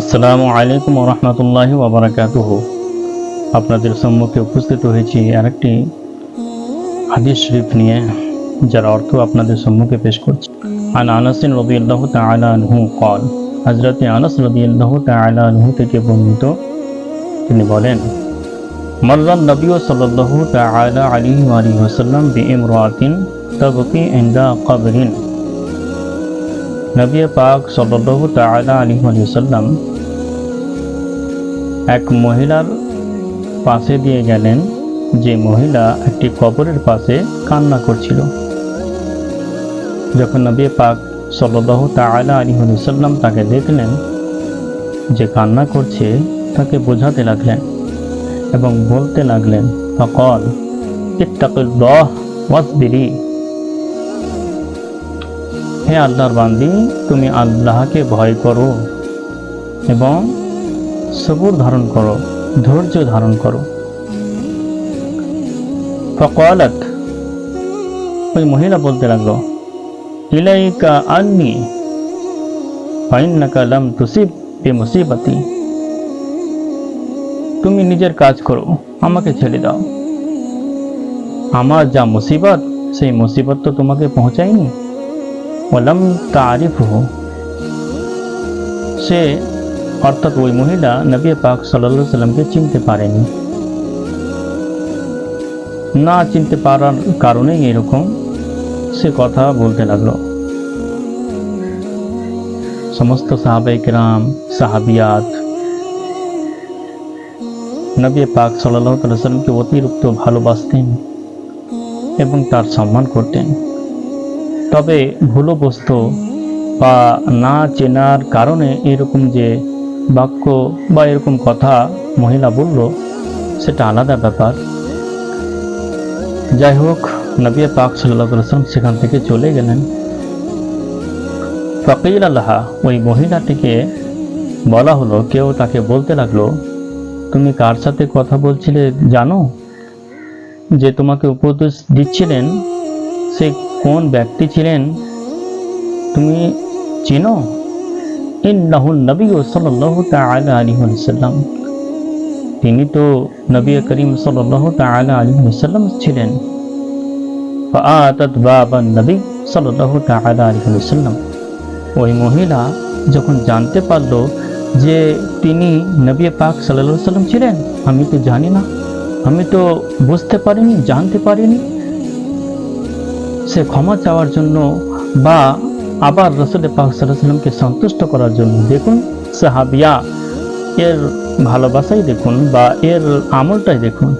আসসালামু আলাইকুম ওয়া রাহমাতুল্লাহি ওয়া বারাকাতুহু। আপনাদের সম্মুখে উপস্থিত হয়েছি আরেকটি হাদিস শরীফ নিয়ে, যার অর্থ আপনাদের সম্মুখে পেশ করছি। আন আনাস রাদিয়াল্লাহু তাআলা আনহু قال, হযরত আনাস রাদিয়াল্লাহু তাআলা আনহু থেকে বর্ণিত, তিনি বলেন, মাররান নবী সাল্লাল্লাহু তাআলা আলাইহি ওয়া আলিহি ওয়াসাল্লাম বিইমরাতিন তাবকি ইনদা কবরিন। নবী পাক সাল্লাল্লাহু তাআলা আলাইহি ওয়াসাল্লাম এক মহিলার পাশে দিয়ে গেলেন, যে মহিলা একটি কবরের পাশে কান্না করছিল। যখন নবী পাক সাল্লাল্লাহু তাআলা আলাইহি ওয়াসাল্লাম তাকে দেখলেন যে কান্না করছে, তাকে বোঝাতে লাগলেন এবং বলতে লাগলেন, ফাকাল ইত্তাকিল্লাহ ওয়াসবিরি, হে আল্লাহর বান্দি, তুমি আল্লাহকে ভয় করো এবং সবুর ধারণ করো, ধৈর্য ধারণ করো। ফাকালাত, ওই মহিলা বলতে লাগলো, ইলাইকা আন্নি ফাইন্নাকা লাম তুসিব বিমুসিবাতি, তুমি নিজের কাজ করো, আমাকে ছেড়ে দাও, আমার যা মুসিবত সেই মুসিবত তো তোমাকে পৌঁছায়নি। ওয়ালাম তারিফহু, সে অর্থাৎ ওই মহিলা নবী পাক সাল্লাল্লাহু আলাইহি সাল্লামকে চিনতে পারেনি। না চিনতে পারার কারণেই এরকম সে কথা বলতে লাগলো। সমস্ত সাহাবায়ে কেরাম, সাহাবিয়াত নবী পাক সাল্লাল্লাহু আলাইহি সাল্লামকে অতিরিক্ত ভালোবাসতেন এবং তার সম্মান করতেন। তবে ভুলবশত বা না চেনার কারণে এরকম যে বাক্য বা এরকম কথা মহিলা বলল, সেটা আলাদা ব্যাপার। যাই হোক, নবী পাক সাল্লাল্লাহু আলাইহি ওয়াসাল্লাম সেখান থেকে চলে গেলেন। ফাকিল লাহা, ওই মহিলাটিকে বলা হলো, কেউ তাকে বলতে লাগলো, তুমি কার সাথে কথা বলছিলে জানো? যে তোমাকে উপদেশ দিচ্ছিলেন সে কোন ব্যক্তি ছিলেন তুমি চিনো? ইন্নাহু নবী সাল্লাল্লাহু তাআলা আলাইহি ওয়াসাল্লাম, তিনি তো নবী করিম সাল্লাল্লাহু তাআলা আলাইহি ওয়াসাল্লাম ছিলেন। ফাআতাত বাবান নবী সাল্লাল্লাহু তাআলা আলাইহি ওয়াসাল্লাম, ওই মহিলা যখন জানতে পারলো যে তিনি নবী পাক সাল্লাল্লাহু আলাইহি ওয়াসাল্লাম ছিলেন, আমি তো জানি না, আমি তো বুঝতে পারিনি, জানতে পারিনি, সে ক্ষমা চাওয়ার জন্য বা আবার রাসূল পাক সাল্লাল্লাহু আলাইহি ওয়াসাল্লামকে সন্তুষ্ট করার জন্য, দেখুন সাহাবিয়া, এর ভালোবাসাই দেখুন বা এর আমলটাই দেখুন,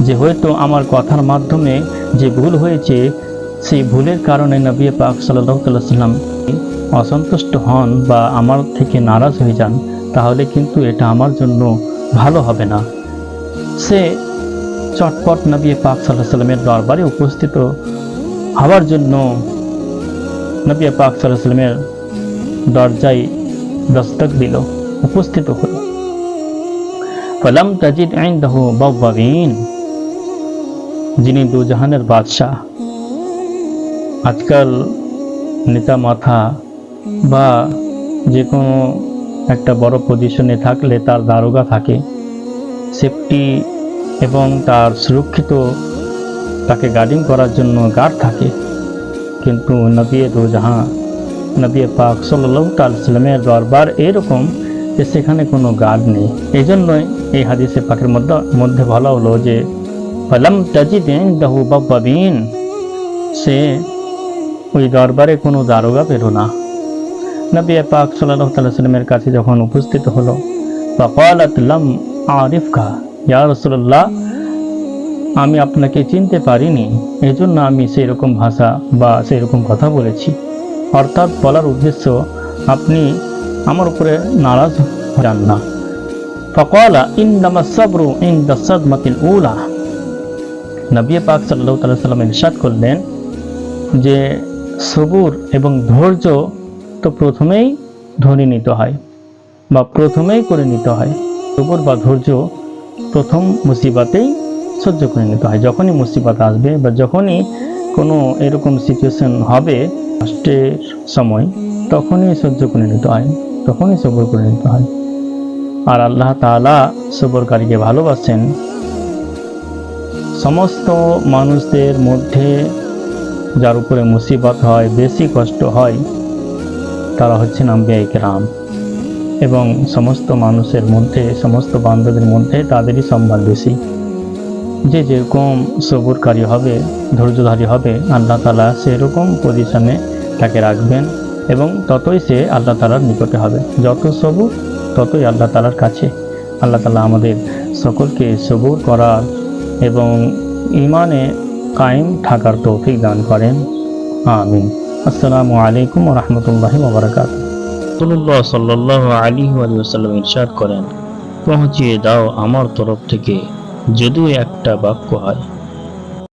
যে হয়তো আমার কথার মাধ্যমে যে ভুল হয়েছে, সেই ভুলের কারণে নবী পাক সাল্লাল্লাহু আলাইহি ওয়াসাল্লাম অসন্তুষ্ট হন বা আমার থেকে নারাজ হয়ে যান, তাহলে কিন্তু এটা আমার জন্য ভালো হবে না। সে চটপট নবী পাক সাল্লাল্লাহু আলাইহি ওয়াসাল্লামের দরবারে উপস্থিত হওয়ার জন্য নবী পাক সাল্লাল্লাহু আলাইহি ওয়াসাল্লামের দরজায় দস্তক দিল, উপস্থিত হলো। ফালাম তাজিদ ইনদাহু বাওয়াবিন, যিনি দুজাহানের বাদশাহ। আজকাল নেতা মাথা বা যে কোনো একটা বড় পজিশনে থাকলে তার দারোগা থাকে, সেফটি এবং তার সুরক্ষিত তাকে গার্ডিং করার জন্য গার্ড থাকে, কিন্তু নবী দুজাহান নবী পাক সাল্লাল্লাহু আলাইহি ওয়াসাল্লামের দরবার এরকম যে সেখানে কোনো গার্ড নেই। এই জন্যই এই হাদিসে পাকের মধ্যে বলা হলো যে ফালাম তাজিদ ইনদাহু বাওয়াবিন, সে ওই দরবারে কোনো দারোগা পেল না। নবী পাক সাল্লাল্লাহু আলাইহি ওয়াসাল্লামের কাছে যখন উপস্থিত হলো, ফাকালাত লাম আরিফকা ইয়া রাসূলুল্লাহ, আমি আপনাকে চিনতে পারিনি, এজন্য আমি সেই রকম ভাষা বা সেই রকম কথা বলেছি। অর্থাৎ বলার উদ্দেশ্য, আপনি আমার উপরে নারাজ হন না। ফাকালা ইন্নামাস সাবরু ইনদা সাদমাতিল উলা, নবী পাক সাল্লাল্লাহু আলাইহি ওয়াসাল্লাম ইরশাদ করলেন যে সবুর এবং ধৈর্য তো প্রথমেই ধরে নিতে হয় বা প্রথমেই করে নিতে হয়। সবুর বা ধৈর্য প্রথম মুসিবতেই সহ্য করে নিতে হয়। যখনই মুসিবত আসবে বা যখনই কোনো এরকম সিচুয়েশন হবে কষ্টের সময়, তখনই সহ্য করে নিতে হয়। তখনই সবর করে নিতে হয়। আর আল্লাহ তাআলা সবরকারীকে ভালোবাসেন। সমস্ত মানুষদের মধ্যে যার উপরে মুসিবত হয়, বেশি কষ্ট হয়, তারা হচ্ছেন আম্বিয়া কিরাম। এবং সমস্ত মানুষের মধ্যে, সমস্ত বান্দাদের মধ্যে তাদেরই সম্মান বেশি। যে যেরকম সবরকারী হবে, ধৈর্যধারী হবে, আল্লাহ তাআলা সেরকম পজিশনে তাকে রাখবেন এবং ততই সে আল্লাহ তাআলার নিকটে হবে। যত সবর ততই আল্লাহ তাআলার কাছে। আল্লাহ তাআলা আমাদের সকলকে সবর করার এবং ঈমানে কায়েম থাকার তৌফিক দান করেন। আমিন। আসসালামু আলাইকুম ওয়া রাহমাতুল্লাহি ওয়া বারাকাতুহু। রাসূলুল্লাহ সাল্লাল্লাহু আলাইহি ওয়াসাল্লাম ইরশাদ করেন, পৌঁছিয়ে দাও আমার তরফ থেকে যদিও একটা বাক্য হয়।